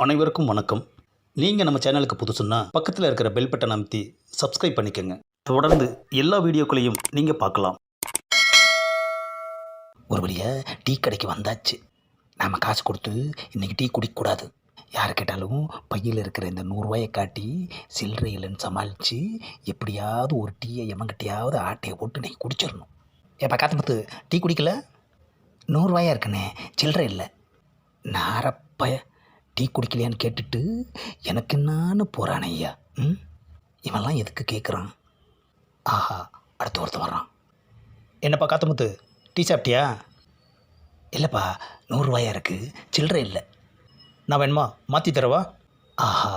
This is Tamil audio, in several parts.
அனைவருக்கும் வணக்கம். நீங்கள் நம்ம சேனலுக்கு புதுசுன்னா பக்கத்தில் இருக்கிற பெல் பட்டன் அமைத்தி சப்ஸ்கிரைப் பண்ணிக்கோங்க. தொடர்ந்து எல்லா வீடியோக்களையும் நீங்கள் பார்க்கலாம். ஒரு வழியாக டீ கடைக்கு வந்தாச்சு. நாம் காசு கொடுத்து இன்றைக்கி டீ குடிக்கக்கூடாது. யார் கேட்டாலும் பையில் இருக்கிற இந்த 100 காட்டி சில்லறை இல்லைன்னு சமாளித்து எப்படியாவது ஒரு டீயை எமங்கிட்டையாவது ஆட்டையை போட்டு இன்றைக்கி குடிச்சிடணும். ஏப்பா காத்தமுத்து, டீ குடிக்கல? 100 இருக்குண்ணே, சில்லறை இல்லை. நாரப்பய டீ குடிக்கலையான்னு கேட்டுட்டு எனக்கு என்னான்னு போகிறான் ஐயா. இவன்லாம் எதுக்கு கேட்குறான்? ஆஹா, அடுத்த ஒருத்தன் வர்றான். என்னப்பா காத்தமுத்து, டீ சாப்பிட்டியா? இல்லைப்பா, 100 இருக்குது, சில்லறை இல்லை. நான் வேணுமா மாற்றி தரவா? ஆஹா,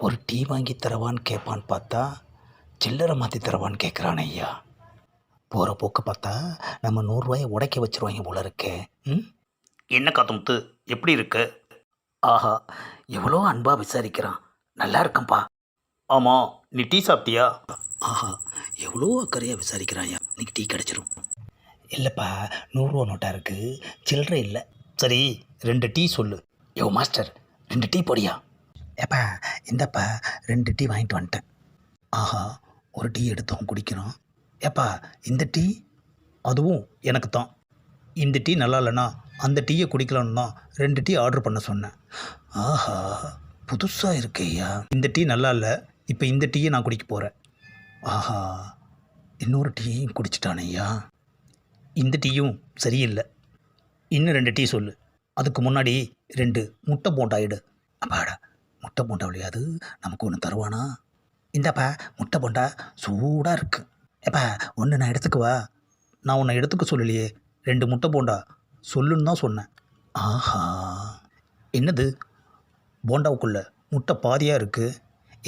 ஒரு டீ வாங்கி தரவான்னு கேட்பான்னு பார்த்தா சில்லறை மாற்றி தரவான்னு கேட்குறான் ஐயா. போகிற போக்கு பார்த்தா நம்ம 100 உடைக்க வச்சுருவாங்க போல இருக்கே. என்ன காத்தமுத்து, எப்படி இருக்கு? ஆஹா, எவ்வளோ அன்பாக விசாரிக்கிறான். நல்லா இருக்கேன்ப்பா. ஆமாம், நீ டீ சாப்பிட்டியா? ஆஹா, எவ்வளோ அக்கறையாக விசாரிக்கிறாயா. இன்னைக்கு டீ கிடச்சிரும். இல்லைப்பா, 100 நோட்டாக இருக்குது, சில்லறை இல்லை. சரி, 2 டீ சொல்லு. யோ மாஸ்டர், 2 டீ போடியா. ஏப்பா இந்தப்பா, 2 டீ வாங்கிட்டு வந்துட்டேன். ஆஹா, ஒரு டீ எடுத்தோம் குடிக்கிறோம். ஏப்பா இந்த டீ? அதுவும் எனக்கு தான். இந்த டீ நல்லா இல்லைன்னா அந்த டீயை குடிக்கலான்னு தான் 2 டீ ஆர்டர் பண்ண சொன்னேன். ஆஹா, புதுசாக இருக்கேயா. இந்த டீ நல்லா இல்லை, இப்போ இந்த டீயை நான் குடிக்க போகிறேன். ஆஹா, இன்னொரு டீயும் குடிச்சிட்டானையா. இந்த டீயும் சரியில்லை. இன்னும் 2 டீ சொல்லு. அதுக்கு முன்னாடி 2 முட்டை போண்டா எடு. அப்பாடா, முட்டை போண்டா விளையாது, நமக்கு ஒன்று தருவானா? இந்தப்பா முட்டை போண்டா சூடாக இருக்குது. ஏப்பா ஒன்று நான் எடுத்துக்குவா? நான் உன்னை எடுத்துக்க சொல்லலையே, 2 முட்டை போண்டா சொல்லுன்னு தான் சொன்னேன். ஆஹா, என்னது போண்டாவுக்குள்ளே முட்டை பாதியாக இருக்குது?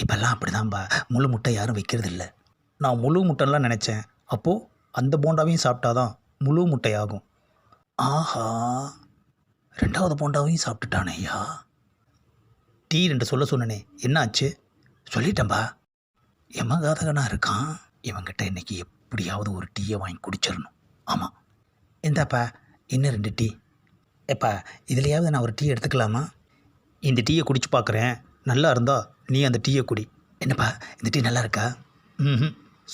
இப்போல்லாம் அப்படி தான்பா, முழு முட்டை யாரும் வைக்கிறது இல்லை. நான் முழு முட்டைலாம் நினச்சேன். அப்போது அந்த போண்டாவையும் சாப்பிட்டாதான் முழு முட்டையாகும். ஆஹா, 2வது போண்டாவையும் சாப்பிட்டுட்டானே ஐயா. டீ 2 சொல்ல சொன்னனே, என்ன ஆச்சு? சொல்லிட்டேன்பா. எமகாதகனாக இருக்கான். இவங்கிட்ட இன்றைக்கி எப்படியாவது ஒரு டீயை வாங்கி குடிச்சிடணும். ஆமாம், இந்தாப்பா இன்னும் 2 டீ. எப்பா இதுலையாவது நான் ஒரு டீ எடுத்துக்கலாமா? இந்த டீயை குடிச்சு பார்க்குறேன், நல்லா இருந்தா நீ அந்த டீயை குடி. என்னப்பா இந்த டீ நல்லா இருக்கா?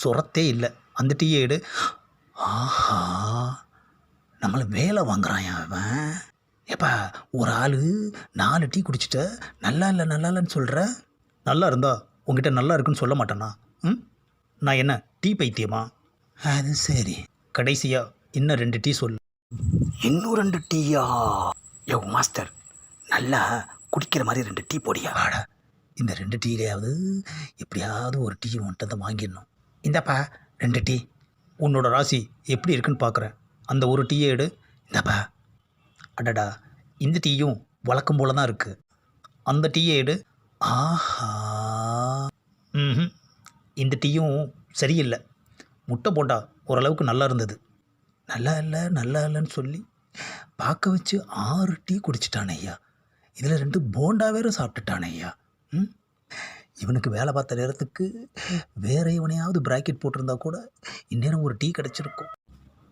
சுரத்தே இல்லை, அந்த டீயை எடு. ஆஹா, நம்மளை வேலை வாங்குறான் அவன். எப்பா ஒரு ஆள் 4 டீ குடிச்சிட்ட நல்லா இல்லை நல்லா இல்லைன்னு சொல்கிற. நல்லா இருந்தா உங்ககிட்ட நல்லா இருக்குன்னு சொல்ல மாட்டேனா? நான் என்ன டீ பைத்தியமா? அது சரி. கடைசியாக இன்னும் 2 டீ சொல்லு. இன்னும் 2 டீயா? யோ மாஸ்டர், நல்லா குடிக்கிற மாதிரி 2 டீ போடியா. வாடா, இந்த 2 டீலையாவது எப்படியாவது ஒரு டீ மட்டும் தான் வாங்கிடணும். இந்தப்பா 2 டீ. உன்னோட ராசி எப்படி இருக்குன்னு பார்க்குறேன். அந்த ஒரு டீயை எடு. இந்தப்பா. அடடா, இந்த டீயும் வழக்கம் போல தான் இருக்குது. அந்த டீயை எடு. ஆஹா, இந்த டீயும் சரியில்லை. முட்டை போண்டா ஓரளவுக்கு நல்லா இருந்தது. நல்லா இல்லை நல்லா இல்லைன்னு சொல்லி பார்க்க வச்சு 6 டீ குடிச்சிட்டானே ஐயா. இதில் 2 போண்டா வேறு சாப்பிட்டுட்டானே ஐயா. இவனுக்கு வேலை பார்த்த நேரத்துக்கு வேறு எவனையாவது பிராக்கெட் போட்டிருந்தா கூட இந்நேரம் ஒரு டீ கிடச்சிருக்கும்.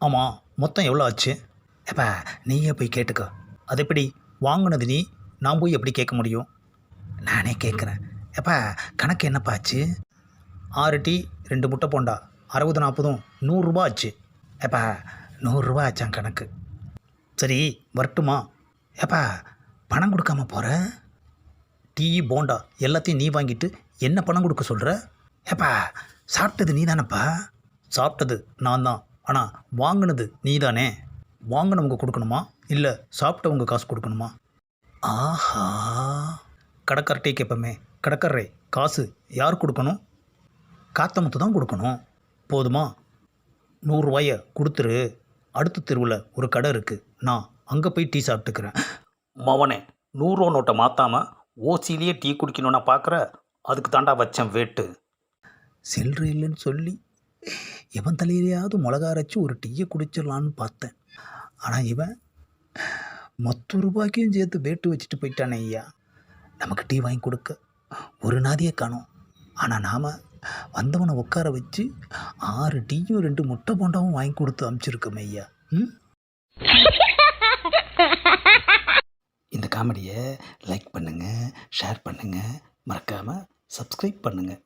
ஆமாம், மொத்தம் எவ்வளோ ஆச்சு? ஏப்பா நீயே போய் கேட்டுக்கோ. அது எப்படி? வாங்கினது நீ, நான் போய் எப்படி கேட்க முடியும்? நானே கேட்குறேன். ஏப்பா கணக்கு என்னப்பா ஆச்சு? 6 டீ 2 முட்டை போண்டா 60 40 100 ஆச்சு. ஏப்பா 100 ஆச்சான் கணக்கு. சரி வரட்டுமா? ஏப்பா பணம் கொடுக்காம போகிற? டீ போண்டா எல்லாத்தையும் நீ வாங்கிட்டு என்ன பணம் கொடுக்க சொல்கிற? ஏப்பா சாப்பிட்டது நீ தானப்பா. சாப்பிட்டது நான் தான், ஆனால் வாங்கினது நீ தானே. வாங்கினவங்க கொடுக்கணுமா இல்லை சாப்பிட்டவங்க காசு கொடுக்கணுமா? ஆஹா, கடைக்கார்ட்டே கேட்போமே, கடைக்காரரே காசு யார் கொடுக்கணும்? காத்தமுத்து தான் கொடுக்கணும். போதுமா? 100 கொடுத்துரு. அடுத்த தெருவில் ஒரு கடை இருக்குது, நான் அங்கே போய் டீ சாப்பிட்டுக்கிறேன். மவனே, 100 நோட்டை மாற்றாமல் ஓசிலேயே டீ குடிக்கணும்னா பார்க்குற, அதுக்கு தாண்டா வச்சேன் வேட்டு. சில்லறை இல்லைன்னு சொல்லி இவன் தலையிலையாவது மிளகா அரைச்சி ஒரு டீயை குடிச்சிடலான்னு பார்த்தேன். ஆனால் இவன் மொத்த ரூபாய்க்கும் சேர்த்து வேட்டு வச்சுட்டு போயிட்டானே ஐயா. நமக்கு டீ வாங்கி கொடுக்க ஒரு நாதியை காணோம். ஆனால் நாம் வந்தவனை உட்கார வச்சு 6 டீயும் 2 முட்டை போண்டாவும் வாங்கி கொடுத்து அனுப்பிச்சிருக்கோமே ஐயா. இந்த காமெடியை லைக் பண்ணுங்கள், ஷேர் பண்ணுங்கள், மறக்காமல் சப்ஸ்கிரைப் பண்ணுங்கள்.